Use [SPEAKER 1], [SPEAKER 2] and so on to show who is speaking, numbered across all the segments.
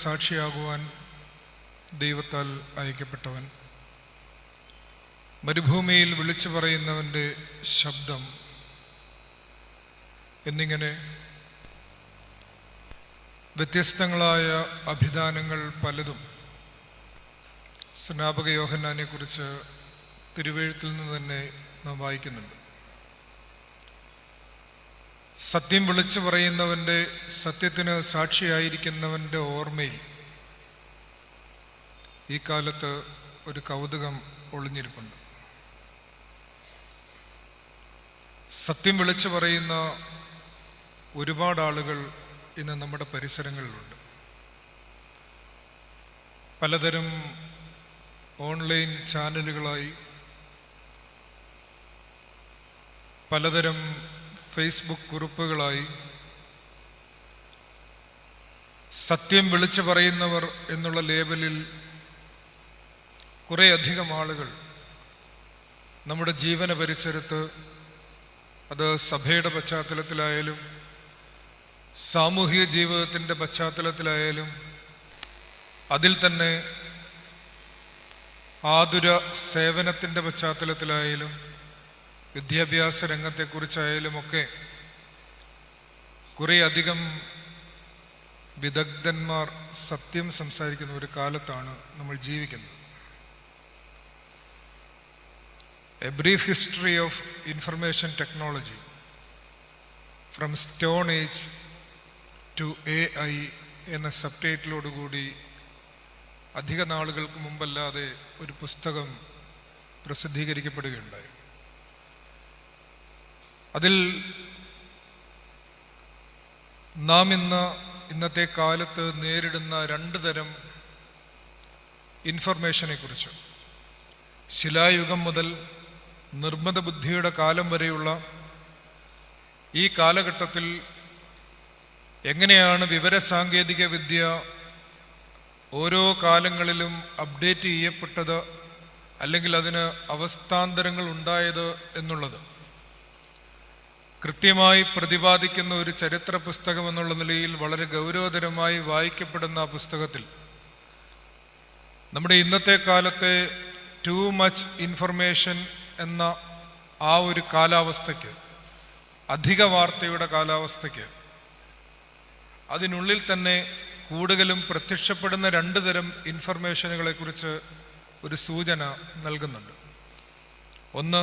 [SPEAKER 1] സാക്ഷിയാകുവാൻ ദൈവത്താൽ അയക്കപ്പെട്ടവൻ, മരുഭൂമിയിൽ വിളിച്ചു പറയുന്നവൻ്റെ ശബ്ദം എന്നിങ്ങനെ വ്യത്യസ്തങ്ങളായ അഭിധാനങ്ങൾ പലതും സ്നാപക യോഹന്നാനെ കുറിച്ച് തിരുവെഴുത്തിൽ നിന്ന് തന്നെ നാം വായിക്കുന്നുണ്ട്. സത്യം വിളിച്ചു പറയുന്നവൻ്റെ, സത്യത്തിന് സാക്ഷിയായിരിക്കുന്നവൻ്റെ ഓർമ്മയിൽ ഈ കാലത്ത് ഒരു കൗതുകം ഒളിഞ്ഞിരിപ്പുണ്ട്. സത്യം വിളിച്ചു പറയുന്ന ഒരുപാട് ആളുകൾ ഇന്ന് നമ്മുടെ പരിസരങ്ങളിലുണ്ട്. പലതരം ഓൺലൈൻ ചാനലുകളായി, പലതരം ഫേസ്ബുക്ക് കുറിപ്പുകളായി സത്യം വിളിച്ചു പറയുന്നവർ എന്നുള്ള ലേബലിൽ കുറേ അധികം ആളുകൾ നമ്മുടെ ജീവന പരിസരത്ത്, അത് സഭയുടെ പശ്ചാത്തലത്തിലായാലും സാമൂഹിക ജീവിതത്തിൻ്റെ പശ്ചാത്തലത്തിലായാലും അതിൽ തന്നെ ആതുര സേവനത്തിൻ്റെ പശ്ചാത്തലത്തിലായാലും വിദ്യാഭ്യാസ രംഗത്തെക്കുറിച്ചായാലും ഒക്കെ കുറേ അധികം വിദഗ്ധന്മാർ സത്യം സംസാരിക്കുന്ന ഒരു കാലത്താണ് നമ്മൾ ജീവിക്കുന്നത്. A brief history of information technology from Stone Age to AI എന്ന സബ്ടൈറ്റിലോടുകൂടി അധിക നാളുകൾക്ക് മുമ്പല്ലാതെ ഒരു പുസ്തകം പ്രസിദ്ധീകരിക്കപ്പെടുകയുണ്ടായി. അതിൽ നാം ഇന്നത്തെ കാലത്ത് നേരിടുന്ന രണ്ട് തരം ഇൻഫർമേഷനെ കുറിച്ച്, ശിലായുഗം മുതൽ നിർമ്മിത ബുദ്ധിയുടെ കാലം വരെയുള്ള ഈ കാലഘട്ടത്തിൽ എങ്ങനെയാണ് വിവരസാങ്കേതിക വിദ്യ ഓരോ കാലങ്ങളിലും അപ്ഡേറ്റ് ചെയ്യപ്പെട്ടത്, അല്ലെങ്കിൽ അതിന് അവസ്ഥാന്തരങ്ങൾ ഉണ്ടായത് എന്നുള്ളത് കൃത്യമായി പ്രതിപാദിക്കുന്ന ഒരു ചരിത്ര പുസ്തകം എന്നുള്ള നിലയിൽ വളരെ ഗൗരവതരമായി വായിക്കപ്പെടുന്ന ആ പുസ്തകത്തിൽ നമ്മുടെ ഇന്നത്തെ കാലത്തെ ടു മച്ച് ഇൻഫർമേഷൻ എന്ന ആ ഒരു കാലാവസ്ഥയ്ക്ക്, അധിക വാർത്തയുടെ കാലാവസ്ഥയ്ക്ക്, അതിനുള്ളിൽ തന്നെ കൂടുതലും പ്രത്യക്ഷപ്പെടുന്ന രണ്ട് തരം ഇൻഫർമേഷനുകളെ കുറിച്ച് ഒരു സൂചന നൽകുന്നുണ്ട്. ഒന്ന്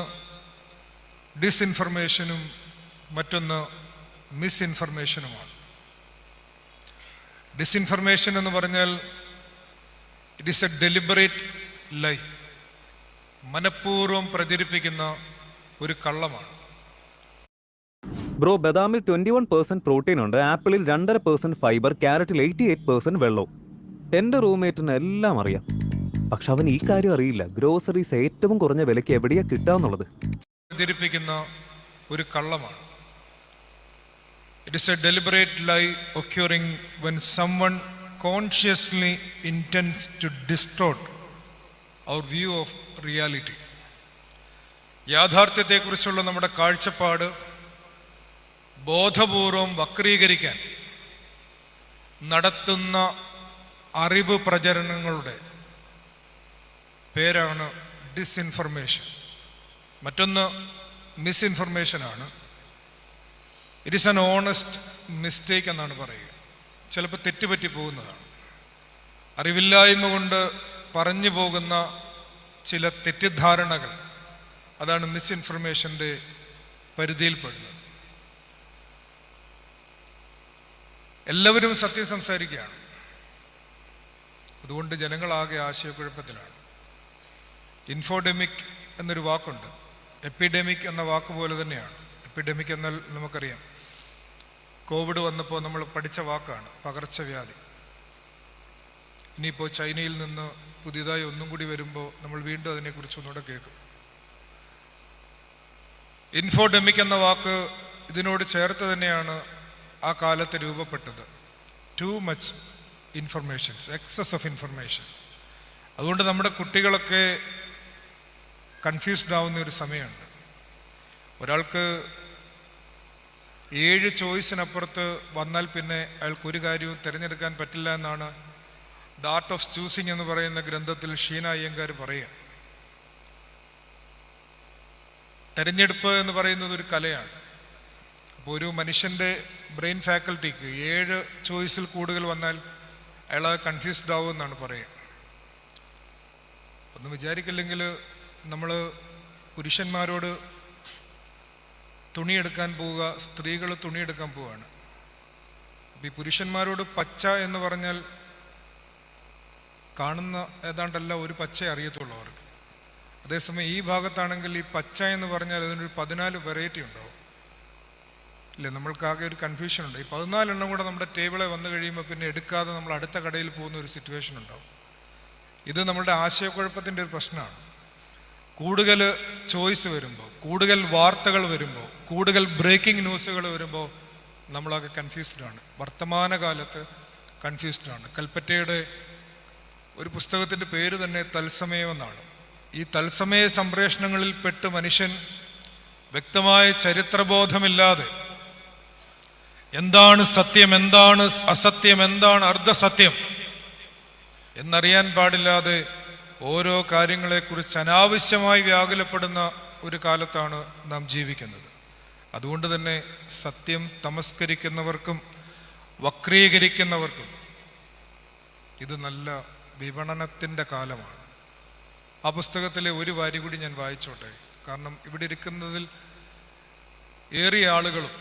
[SPEAKER 1] ഡിസ്ഇൻഫർമേഷനും മറ്റൊന്ന് മിസ്ഇൻഫർമേഷനുമാണ്. ഡിസ്ഇൻഫർമേഷൻ എന്ന് പറഞ്ഞാൽ ഇറ്റ് ഈസ് എ ഡെലിബറേറ്റ് ലൈ, മനഃപൂർവ്വം പ്രചരിപ്പിക്കുന്ന ഒരു കള്ളമാണ്.
[SPEAKER 2] ബ്രോ, ബദാമിൽ 21% പ്രോട്ടീൻ ഉണ്ട്, ആപ്പിളിൽ 2.5% ഫൈബർ, ക്യാരറ്റിൽ 88% വെള്ളവും. എൻ്റെ റൂംമേറ്റിന് എല്ലാം അറിയാം, പക്ഷെ അവൻ ഈ കാര്യം അറിയില്ല, ഗ്രോസറീസ് ഏറ്റവും കുറഞ്ഞ വിലയ്ക്ക് എവിടെയാ കിട്ടാന്നുള്ളത്.
[SPEAKER 1] പ്രചരിപ്പിക്കുന്ന ഒരു കള്ളമാണ്. It is a deliberate lie occurring when someone consciously intends to distort our view of reality. യാഥാർത്ഥ്യത്തെക്കുറിച്ചുള്ള നമ്മുടെ കാഴ്ചപ്പാട് ബോധപൂർവം വക്രീകരിക്കാൻ നടത്തുന്ന അറിവ് പ്രചരണങ്ങളുടെ പേരാണ് ഡിസ്ഇൻഫർമേഷൻ. മറ്റൊന്ന് മിസ്ഇൻഫർമേഷനാണ്. It is an honest mistake എന്നാണ് പറയുക. ചിലപ്പോൾ തെറ്റുപറ്റി പോകുന്നതാണ്. അറിവില്ലായ്മ കൊണ്ട് പറഞ്ഞു പോകുന്ന ചില തെറ്റിദ്ധാരണകൾ, അതാണ് മിസ്ഇൻഫർമേഷൻ്റെ പരിധിയിൽപ്പെടുന്നത്. എല്ലാവരും സത്യം സംസാരിക്കുകയാണ്, അതുകൊണ്ട് ജനങ്ങളാകെ ആശയക്കുഴപ്പത്തിലാണ്. ഇൻഫോഡെമിക് എന്നൊരു വാക്കുണ്ട്, എപ്പിഡെമിക് എന്ന വാക്ക് പോലെ തന്നെയാണ്. എപ്പിഡെമിക് എന്നാൽ നമുക്കറിയാം, കോവിഡ് വന്നപ്പോൾ നമ്മൾ പഠിച്ച വാക്കാണ്, പകർച്ചവ്യാധി. ഇനിയിപ്പോൾ ചൈനയിൽ നിന്ന് പുതിയതായി ഒന്നും കൂടി വരുമ്പോൾ നമ്മൾ വീണ്ടും അതിനെക്കുറിച്ച് ഒന്നുകൂടെ കേൾക്കും. ഇൻഫോഡെമിക് എന്ന വാക്ക് ഇതിനോട് ചേർത്ത് തന്നെയാണ് ആ കാലത്ത് രൂപപ്പെട്ടത്. Too much informations, excess of information. അതുകൊണ്ട് നമ്മുടെ കുട്ടികളൊക്കെ കൺഫ്യൂസ്ഡ് ആവുന്ന ഒരു സമയമുണ്ട്. ഒരാൾക്ക് 7 ചോയ്സിനപ്പുറത്ത് വന്നാൽ പിന്നെ അയാൾക്കൊരു കാര്യവും തിരഞ്ഞെടുക്കാൻ പറ്റില്ല എന്നാണ് ദ ആർട്ട് ഓഫ് ചൂസിങ് എന്ന് പറയുന്ന ഗ്രന്ഥത്തിൽ ഷീന അയ്യങ്കാർ പറയുക, തെരഞ്ഞെടുപ്പ് എന്ന് പറയുന്നത് ഒരു കലയാണ്. അപ്പോൾ ഒരു മനുഷ്യൻ്റെ ബ്രെയിൻ ഫാക്കൽറ്റിക്ക് 7 ചോയ്സിൽ കൂടുതൽ വന്നാൽ അയാൾ കൺഫ്യൂസ്ഡ് ആവും എന്നാണ് പറയുക. ഒന്നും വിചാരിക്കില്ലെങ്കിൽ നമ്മൾ പുരുഷന്മാരോട് തുണിയെടുക്കാൻ പോവുക, സ്ത്രീകൾ തുണിയെടുക്കാൻ പോവുകയാണ്. അപ്പം ഈ പുരുഷന്മാരോട് പച്ച എന്ന് പറഞ്ഞാൽ കാണുന്ന ഏതാണ്ടല്ല ഒരു പച്ച അറിയത്തുള്ളൂ അവർക്ക്. അതേസമയം ഈ ഭാഗത്താണെങ്കിൽ ഈ പച്ച എന്ന് പറഞ്ഞാൽ അതിനൊരു 14 വെറൈറ്റി ഉണ്ടാവും ഇല്ലേ? നമ്മൾക്കാകെ ഒരു കൺഫ്യൂഷൻ ഉണ്ട്. ഈ 14 എണ്ണം കൂടെ നമ്മുടെ ടേബിളെ വന്നു കഴിയുമ്പോൾ പിന്നെ എടുക്കാതെ നമ്മൾ അടുത്ത കടയിൽ പോകുന്ന ഒരു സിറ്റുവേഷൻ ഉണ്ടാവും. ഇത് നമ്മളുടെ ആശയക്കുഴപ്പത്തിൻ്റെ ഒരു പ്രശ്നമാണ്. കൂടുതൽ ചോയ്സ് വരുമ്പോൾ, കൂടുതൽ വാർത്തകൾ വരുമ്പോൾ, കൂടുതൽ ബ്രേക്കിംഗ് ന്യൂസുകൾ വരുമ്പോൾ നമ്മളാകെ കൺഫ്യൂസ്ഡ് ആണ്. വർത്തമാനകാലത്ത് കൺഫ്യൂസ്ഡ് ആണ്. കൽപ്പറ്റയുടെ ഒരു പുസ്തകത്തിൻ്റെ പേര് തന്നെ തത്സമയം എന്നാണ്. ഈ തത്സമയ സംപ്രേഷണങ്ങളിൽ പെട്ട് മനുഷ്യൻ വ്യക്തമായ ചരിത്രബോധമില്ലാതെ എന്താണ് സത്യം, എന്താണ് അസത്യം, എന്താണ് അർദ്ധസത്യം എന്നറിയാൻ പാടില്ലാതെ ഓരോ കാര്യങ്ങളെക്കുറിച്ച് അനാവശ്യമായി വ്യാകുലപ്പെടുന്ന ഒരു കാലത്താണ് നാം ജീവിക്കുന്നത്. അതുകൊണ്ട് തന്നെ സത്യം തമസ്കരിക്കുന്നവർക്കും വക്രീകരിക്കുന്നവർക്കും ഇത് നല്ല വിപണനത്തിൻ്റെ കാലമാണ്. ആ പുസ്തകത്തിലെ ഒരു വരി കൂടി ഞാൻ വായിച്ചോട്ടെ. കാരണം ഇവിടെ ഇരിക്കുന്നതിൽ ഏറിയ ആളുകളും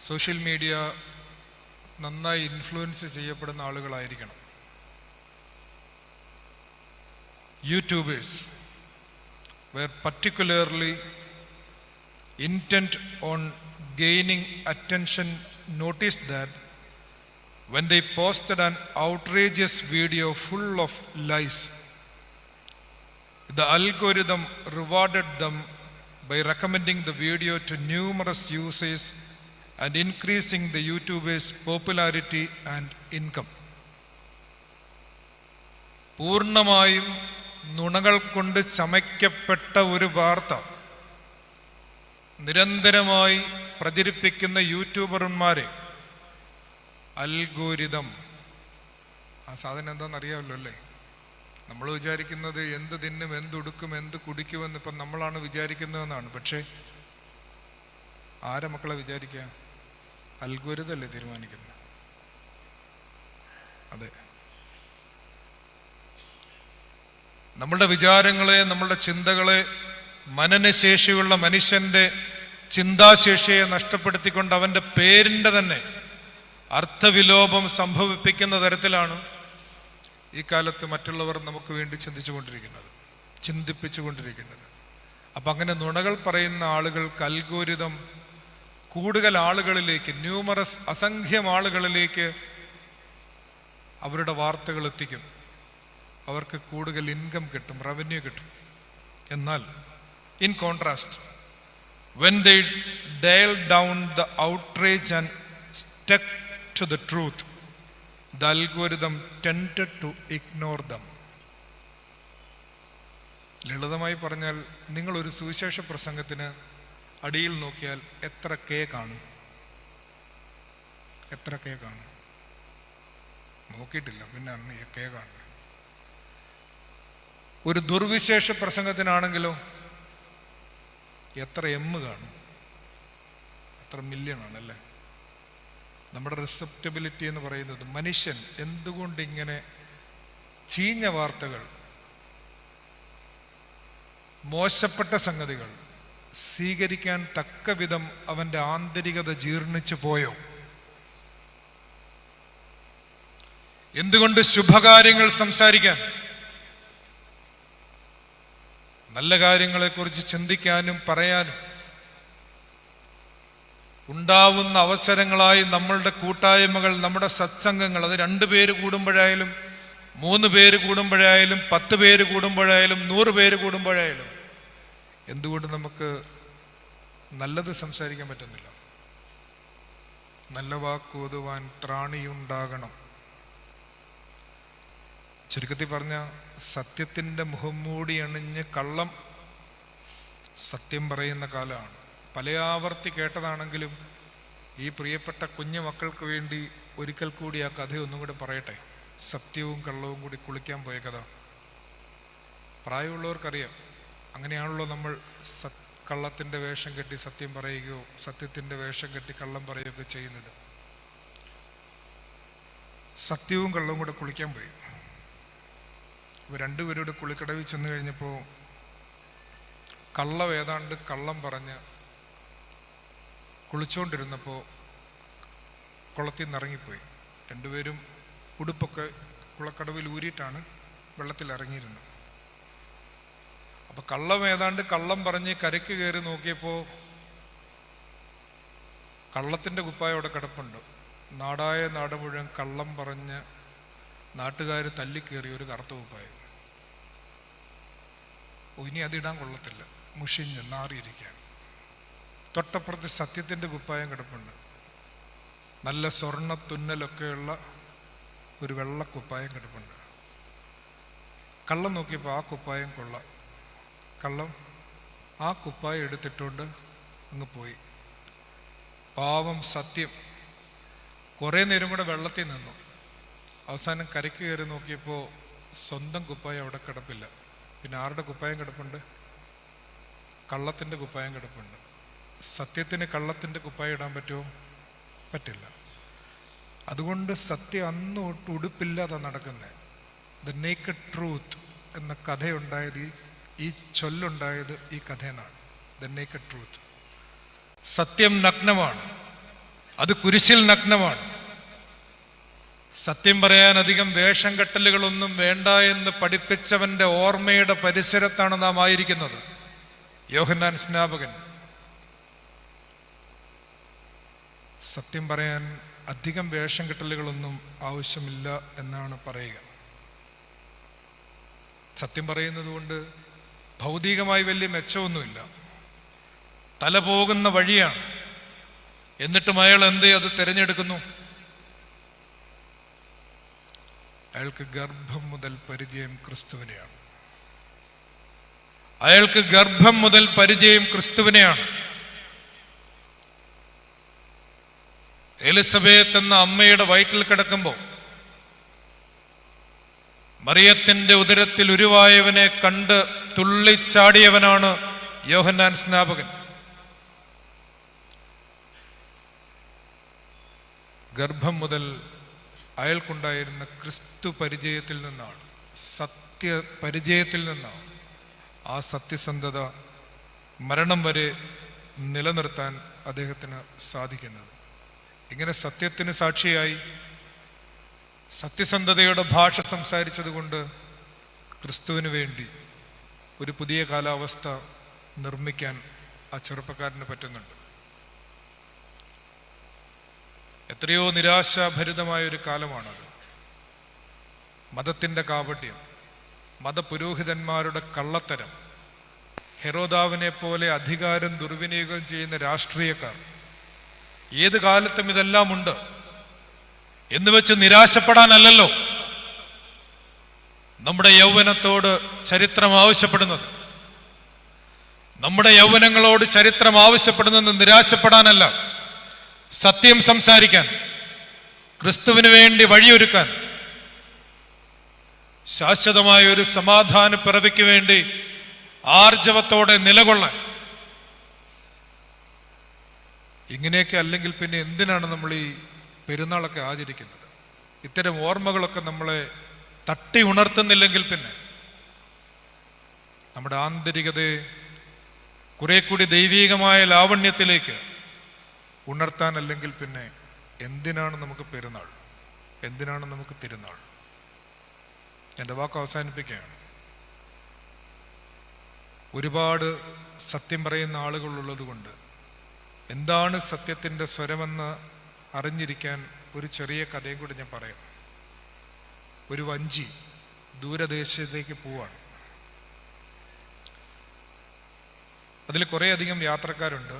[SPEAKER 1] സോഷ്യൽ മീഡിയ നന്നായി ഇൻഫ്ലുവൻസ് ചെയ്യപ്പെടുന്ന ആളുകളായിരിക്കണം. YouTubers were particularly intent on gaining attention. Noticed that when they posted an outrageous video full of lies, the algorithm rewarded them by recommending the video to numerous users and increasing the YouTubers' popularity and income. പൂർണ്ണമായും നുണകൾ കൊണ്ട് ചമയ്ക്കപ്പെട്ട ഒരു വാർത്ത നിരന്തരമായി പ്രചരിപ്പിക്കുന്ന യൂട്യൂബർമാരെ algorithm, ആ സാധനം എന്താണെന്നറിയാമല്ലോ അല്ലേ? നമ്മൾ വിചാരിക്കുന്നത് എന്ത് തിന്നും, എന്തുടുക്കും, എന്ത് കുടിക്കുമെന്ന് ഇപ്പം നമ്മളാണ് വിചാരിക്കുന്നതെന്നാണ്. പക്ഷേ ആരെ മക്കളെ വിചാരിക്കുക? അൽഗോരിതമല്ലേ തീരുമാനിക്കുന്നത്. അതെ, നമ്മളുടെ വിചാരങ്ങളെ, നമ്മളുടെ ചിന്തകളെ, മനനശേഷിയുള്ള മനുഷ്യൻ്റെ ചിന്താശേഷിയെ നഷ്ടപ്പെടുത്തിക്കൊണ്ട് അവൻ്റെ പേരിൻ്റെ തന്നെ അർത്ഥവിലോപം സംഭവിപ്പിക്കുന്ന തരത്തിലാണ് ഈ കാലത്ത് മറ്റുള്ളവർ നമുക്ക് വേണ്ടി ചിന്തിപ്പിച്ചുകൊണ്ടിരിക്കുന്നത്. അപ്പം അങ്ങനെ നുണകൾ പറയുന്ന ആളുകൾക്ക് അൽഗോരിതം കൂടുതൽ ആളുകളിലേക്ക്, ന്യൂമറസ് അസംഖ്യം ആളുകളിലേക്ക് അവരുടെ വാർത്തകൾ എത്തിക്കും. അവർക്ക് കൂടുതൽ ഇൻകം കിട്ടും, റവന്യൂ കിട്ടും. എന്നാൽ in contrast, when they dial down the outrage and stuck to the truth, the algorithm tended to ignore them. ലളിതമായി പറഞ്ഞാൽ, നിങ്ങളൊരു സുവിശേഷ പ്രസംഗത്തിന് അടിയിൽ നോക്കിയാൽ എത്ര കെ കാണും? എത്ര കെ കാണും? നോക്കിയിട്ടില്ല, പിന്നെ അന്ന് കെ കാണും. ഒരു ദുർവിശേഷ പ്രസംഗത്തിനാണെങ്കിലോ എത്ര എം കാണും? എത്ര മില്യൺ ആണല്ലേ? നമ്മുടെ റിസപ്റ്റബിലിറ്റി എന്ന് പറയുന്നത്, മനുഷ്യൻ എന്തുകൊണ്ട് ഇങ്ങനെ ചീഞ്ഞ വാർത്തകൾ, മോശപ്പെട്ട സംഗതികൾ സ്വീകരിക്കാൻ തക്ക വിധം അവൻ്റെ ആന്തരികത ജീർണിച്ചു പോയോ? എന്തുകൊണ്ട് ശുഭകാര്യങ്ങൾ സംസാരിക്കാൻ, നല്ല കാര്യങ്ങളെക്കുറിച്ച് ചിന്തിക്കാനും പറയാനും ഉണ്ടാവുന്ന അവസരങ്ങളായി നമ്മളുടെ കൂട്ടായ്മകൾ, നമ്മുടെ സത്സംഗങ്ങൾ, അത് 2 പേര് കൂടുമ്പോഴായാലും 3 പേര് കൂടുമ്പോഴായാലും 10 പേര് കൂടുമ്പോഴായാലും 100 പേര് കൂടുമ്പോഴായാലും എന്തുകൊണ്ട് നമുക്ക് നല്ലത് സംസാരിക്കാൻ പറ്റുന്നില്ല? നല്ല വാക്കോതുവാൻ ത്രാണിയുണ്ടാകണം. ചുരുക്കത്തിൽ പറഞ്ഞ, സത്യത്തിൻ്റെ മുഖം മൂടി അണിഞ്ഞ് കള്ളം സത്യം പറയുന്ന കാലമാണ്. പല ആവർത്തി കേട്ടതാണെങ്കിലും ഈ പ്രിയപ്പെട്ട കുഞ്ഞു മക്കൾക്ക് വേണ്ടി ഒരിക്കൽ കൂടി ആ കഥ ഒന്നും കൂടെ പറയട്ടെ. സത്യവും കള്ളവും കൂടി കുളിക്കാൻ പോയ കഥ. പ്രായമുള്ളവർക്കറിയാം. അങ്ങനെയാണല്ലോ നമ്മൾ കള്ളത്തിൻ്റെ വേഷം കെട്ടി സത്യം പറയുകയോ സത്യത്തിൻ്റെ വേഷം കെട്ടി കള്ളം പറയുകയൊക്കെ ചെയ്യുന്നത്. സത്യവും കള്ളവും കൂടെ കുളിക്കാൻ പോയി. അപ്പോൾ രണ്ടുപേരോട് കുളിക്കടവിൽ ചെന്ന് കഴിഞ്ഞപ്പോൾ കള്ളം ഏതാണ്ട് കള്ളം പറഞ്ഞ് കുളിച്ചുകൊണ്ടിരുന്നപ്പോൾ കുളത്തിൽ നിന്ന് ഇറങ്ങിപ്പോയി. രണ്ടുപേരും ഉടുപ്പൊക്കെ കുളക്കടവിൽ ഊരിയിട്ടാണ് വെള്ളത്തിൽ ഇറങ്ങിയിരുന്നത്. അപ്പോൾ കള്ളം ഏതാണ്ട് കള്ളം പറഞ്ഞ് കരയ്ക്ക് കയറി നോക്കിയപ്പോൾ കള്ളത്തിൻ്റെ കുപ്പായം അവിടെ കിടപ്പുണ്ട്. നാടായ നാട് മുഴുവൻ കള്ളം പറഞ്ഞ് നാട്ടുകാർ തല്ലിക്കേറി ഒരു കറുത്ത കുപ്പായം. ഇനി അതിടാൻ കൊള്ളത്തില്ല, മുഷിഞ്ഞ് നാറിയിരിക്കുകയാണ്. തൊട്ടപ്പുറത്ത് സത്യത്തിൻ്റെ കുപ്പായം കിടപ്പുണ്ട്. നല്ല സ്വർണ്ണ തുന്നലൊക്കെയുള്ള ഒരു വെള്ള കുപ്പായം കിടപ്പുണ്ട്. കള്ളം നോക്കിയപ്പോൾ ആ കുപ്പായം കൊള്ളാം. കള്ളം ആ കുപ്പായം എടുത്തിട്ടുണ്ട് അങ്ങ് പോയി. പാവം സത്യം കുറേ നേരം കൂടെ വെള്ളത്തിൽ നിന്നു. അവസാനം കരയ്ക്ക് കയറി നോക്കിയപ്പോൾ സ്വന്തം കുപ്പായം അവിടെ കിടപ്പില്ല. പിന്നെ ആരുടെ കുപ്പായം കിടപ്പുണ്ട്? കള്ളത്തിൻ്റെ കുപ്പായം കിടപ്പുണ്ട്. സത്യത്തിന് കള്ളത്തിൻ്റെ കുപ്പായം ഇടാൻ പറ്റുമോ? പറ്റില്ല. അതുകൊണ്ട് സത്യം അന്ന് തൊട്ട് ഉടുപ്പില്ലാതെ നടക്കുന്നത്. ദ നേക്കഡ് ട്രൂത്ത് എന്ന കഥയുണ്ടായത്, ഈ ചൊല്ലുണ്ടായത് ഈ കഥയെന്നാണ്. The naked truth. സത്യം നഗ്നമാണ്, അത് കുരിശിൽ നഗ്നമാണ്. സത്യം പറയാൻ അധികം വേഷം കെട്ടലുകളൊന്നും വേണ്ട എന്ന് പഠിപ്പിച്ചവന്റെ ഓർമ്മയുടെ പരിസരത്താണ് നാം ആയിരിക്കുന്നത്. യോഹന്നാൻ സ്നാപകൻ സത്യം പറയാൻ അധികം വേഷം കെട്ടലുകളൊന്നും ആവശ്യമില്ല എന്നാണ് പറയുക. സത്യം പറയുന്നത് കൊണ്ട് ഭൗതികമായി വലിയ മെച്ചമൊന്നുമില്ല. തല പോകുന്ന വഴിയാണ്. എന്നിട്ടും അയാൾ അത് തിരഞ്ഞെടുക്കുന്നു? അയാൾക്ക് ഗർഭം മുതൽ പരിചയം ക്രിസ്തുവിനെയാണ്. അയാൾക്ക് ഗർഭം മുതൽ പരിചയം ക്രിസ്തുവിനെയാണ്. എലിസബത്ത് എന്ന അമ്മയുടെ വയറ്റിൽ കിടക്കുമ്പോൾ മറിയത്തിന്റെ ഉദരത്തിൽ ഉരുവായവനെ കണ്ട് തുള്ളിച്ചാടിയവനാണ് യോഹന്നാൻ സ്നാപകൻ. ഗർഭം മുതൽ അയാൾക്കുണ്ടായിരുന്ന ക്രിസ്തു പരിചയത്തിൽ നിന്നാണ്, സത്യ പരിചയത്തിൽ നിന്നാണ് ആ സത്യസന്ധത മരണം വരെ നിലനിർത്താൻ അദ്ദേഹത്തിന് സാധിക്കുന്നത്. ഇങ്ങനെ സത്യത്തിന് സാക്ഷിയായി സത്യസന്ധതയുടെ ഭാഷ സംസാരിച്ചത് കൊണ്ട് ക്രിസ്തുവിന് വേണ്ടി ഒരു പുതിയ കാലാവസ്ഥ നിർമ്മിക്കാൻ ആ ചെറുപ്പക്കാരന് പറ്റുന്നുണ്ട്. എത്രയോ നിരാശാഭരിതമായൊരു കാലമാണത്. മതത്തിൻ്റെ കാപട്യം, മതപുരോഹിതന്മാരുടെ കള്ളത്തരം, ഹെരോദാവിനെ പോലെ അധികാരം ദുർവിനിയോഗം ചെയ്യുന്ന രാഷ്ട്രീയക്കാർ, ഏത് കാലത്തും ഇതെല്ലാം ഉണ്ട് എന്ന് വെച്ച് നിരാശപ്പെടാനല്ലല്ലോ നമ്മുടെ യൗവനത്തോട് ചരിത്രം ആവശ്യപ്പെടുന്നത്. നമ്മുടെ യൗവനങ്ങളോട് ചരിത്രം ആവശ്യപ്പെടുന്നത് നിരാശപ്പെടാനല്ല, സത്യം സംസാരിക്കാൻ, ക്രിസ്തുവിന് വേണ്ടി വഴിയൊരുക്കാൻ, ശാശ്വതമായ ഒരു സമാധാന പിറവിക്ക് വേണ്ടി ആർജവത്തോടെ നിലകൊള്ളാൻ. ഇങ്ങനെയൊക്കെ അല്ലെങ്കിൽ പിന്നെ എന്തിനാണ് നമ്മൾ ഈ പെരുന്നാളൊക്കെ ആചരിക്കുന്നത്? ഇത്തരം ഓർമ്മകളൊക്കെ നമ്മളെ തട്ടി ഉണർത്തുന്നില്ലെങ്കിൽ പിന്നെ നമ്മുടെ ആന്തരികതയെ കുറെ കൂടി ദൈവീകമായ ലാവണ്യത്തിലേക്ക് ഉണർത്താൻ, അല്ലെങ്കിൽ പിന്നെ എന്തിനാണ് നമുക്ക് പെരുന്നാൾ? എന്തിനാണ് നമുക്ക് തിരുനാൾ? എൻ്റെ വാക്ക് അവസാനിപ്പിക്കുകയാണ്. ഒരുപാട് സത്യം പറയുന്ന ആളുകളുള്ളത് കൊണ്ട് എന്താണ് സത്യത്തിൻ്റെ സ്വരമെന്ന് അറിഞ്ഞിരിക്കാൻ ഒരു ചെറിയ കഥയും കൂടി ഞാൻ പറയാം. ഒരു വഞ്ചി ദൂരദേശത്തേക്ക് പോവാണ്. അതിൽ കുറേയധികം യാത്രക്കാരുണ്ട്.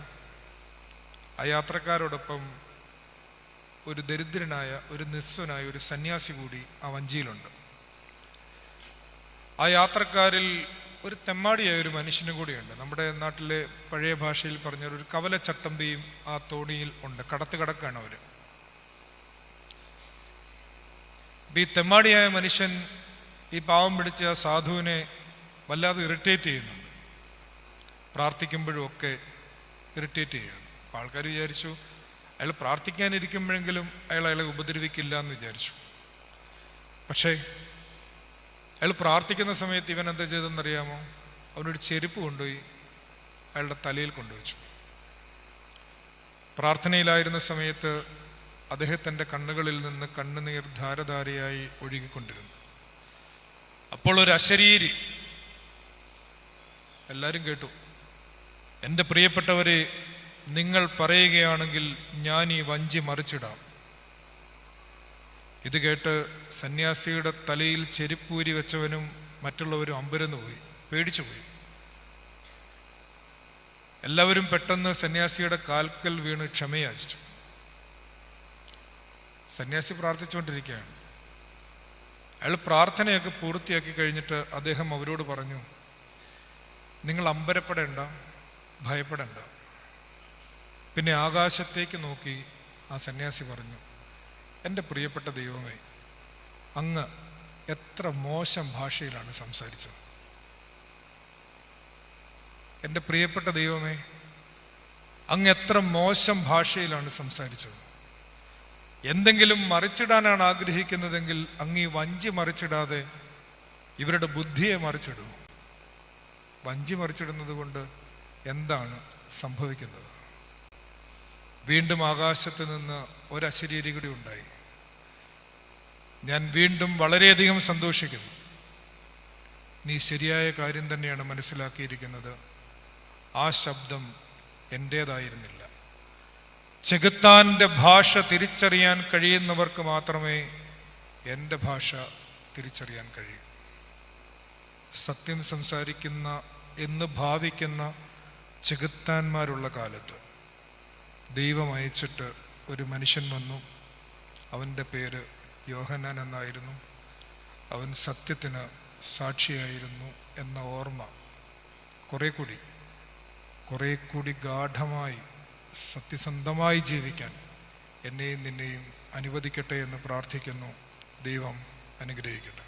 [SPEAKER 1] ആ യാത്രക്കാരോടൊപ്പം ഒരു ദരിദ്രനായ, ഒരു നിസ്വനായ ഒരു സന്യാസി കൂടി ആ വഞ്ചിയിലുണ്ട്. ആ യാത്രക്കാരിൽ ഒരു തെമ്മാടിയായ ഒരു മനുഷ്യനും കൂടിയുണ്ട്. നമ്മുടെ നാട്ടിലെ പഴയ ഭാഷയിൽ പറഞ്ഞ ഒരു കവലച്ചട്ടമ്പിയും ആ തോണിയിൽ ഉണ്ട്. കടത്ത് കിടക്കാണ് അവർ. ഈ തെമ്മാടിയായ മനുഷ്യൻ ഈ പാവം പിടിച്ച ആ സാധുവിനെ വല്ലാതെ ഇറിറ്റേറ്റ് ചെയ്യുന്നുണ്ട്. പ്രാർത്ഥിക്കുമ്പോഴും ഒക്കെ ഇറിറ്റേറ്റ് ചെയ്യുകയാണ്. അപ്പോൾ ആൾക്കാർ വിചാരിച്ചു അയാൾ പ്രാർത്ഥിക്കാനിരിക്കുമ്പോഴെങ്കിലും അയാളെ ഉപദ്രവിക്കില്ല എന്ന് വിചാരിച്ചു. പക്ഷേ അയാൾ പ്രാർത്ഥിക്കുന്ന സമയത്ത് ഇവൻ എന്താ ചെയ്തെന്നറിയാമോ? അവനൊരു ചെരുപ്പ് കൊണ്ടുപോയി അയാളുടെ തലയിൽ കൊണ്ടുവച്ചു. പ്രാർത്ഥനയിലായിരുന്ന സമയത്ത് അദ്ദേഹത്തിൻ്റെ കണ്ണുകളിൽ നിന്ന് കണ്ണുനീർ ധാരധാരയായി ഒഴുകിക്കൊണ്ടിരുന്നു. അപ്പോൾ ഒരു അശരീരി, എല്ലാവരും കേട്ടു, എൻ്റെ പ്രിയപ്പെട്ടവരെ, നിങ്ങൾ പറയുകയാണെങ്കിൽ ഞാൻ ഈ വഞ്ചി മറിച്ചിടാം. ഇത് കേട്ട് സന്യാസിയുടെ തലയിൽ ചെരുപ്പൂരി വെച്ചവനും മറ്റുള്ളവരും അമ്പരന്ന് പോയി, പേടിച്ചുപോയി. എല്ലാവരും പെട്ടെന്ന് സന്യാസിയുടെ കാൽക്കൽ വീണ് ക്ഷമയാചിച്ചു. സന്യാസി പ്രാർത്ഥിച്ചുകൊണ്ടിരിക്കുകയാണ്. അയാൾ പ്രാർത്ഥനയൊക്കെ പൂർത്തിയാക്കി കഴിഞ്ഞിട്ട് അദ്ദേഹം അവരോട് പറഞ്ഞു, നിങ്ങൾ അമ്പരപ്പെടേണ്ട, ഭയപ്പെടേണ്ട. പിന്നെ ആകാശത്തേക്ക് നോക്കി ആ സന്യാസി പറഞ്ഞു, എൻ്റെ പ്രിയപ്പെട്ട ദൈവമേ, അങ്ങ് എത്ര മോശം ഭാഷയിലാണ് സംസാരിച്ചത്. എൻ്റെ പ്രിയപ്പെട്ട ദൈവമേ, അങ്ങ് എത്ര മോശം ഭാഷയിലാണ് സംസാരിച്ചത്. എന്തെങ്കിലും മറിച്ചിടാനാണ് ആഗ്രഹിക്കുന്നതെങ്കിൽ അങ്ങ് ഈ വഞ്ചി മറിച്ചിടാതെ ഇവരുടെ ബുദ്ധിയെ മറിച്ചിടൂ. വഞ്ചി മറിച്ചിടുന്നത് കൊണ്ട് എന്താണ് സംഭവിക്കുന്നത്? വീണ്ടും ആകാശത്ത് നിന്ന് ഒരശരീരി കൂടി ഉണ്ടായി. ഞാൻ വീണ്ടും വളരെയധികം സന്തോഷിക്കുന്നു. നീ ശരിയായ കാര്യം തന്നെയാണ് മനസ്സിലാക്കിയിരിക്കുന്നത്. ആ ശബ്ദം എൻ്റേതായിരുന്നില്ല. ചെകുത്താൻ്റെ ഭാഷ തിരിച്ചറിയാൻ കഴിയുന്നവർക്ക് മാത്രമേ എൻ്റെ ഭാഷ തിരിച്ചറിയാൻ കഴിയൂ. സത്യം സംസാരിക്കുന്ന എന്ന് ഭാവിക്കുന്ന ചെകുത്താന്മാരുള്ള കാലത്ത് ദൈവം അയച്ചിട്ട് ഒരു മനുഷ്യൻ വന്നു. അവൻ്റെ പേര് യോഹന്നാൻ എന്നായിരുന്നു. അവൻ സത്യത്തിന് സാക്ഷിയായിരുന്നു എന്ന ഓർമ്മ കുറെ കൂടി ഗാഢമായി സത്യസന്ധമായി ജീവിക്കാൻ എന്നെയും നിന്നെയും അനുവദിക്കട്ടെ എന്ന് പ്രാർത്ഥിക്കുന്നു. ദൈവം അനുഗ്രഹിക്കട്ടെ.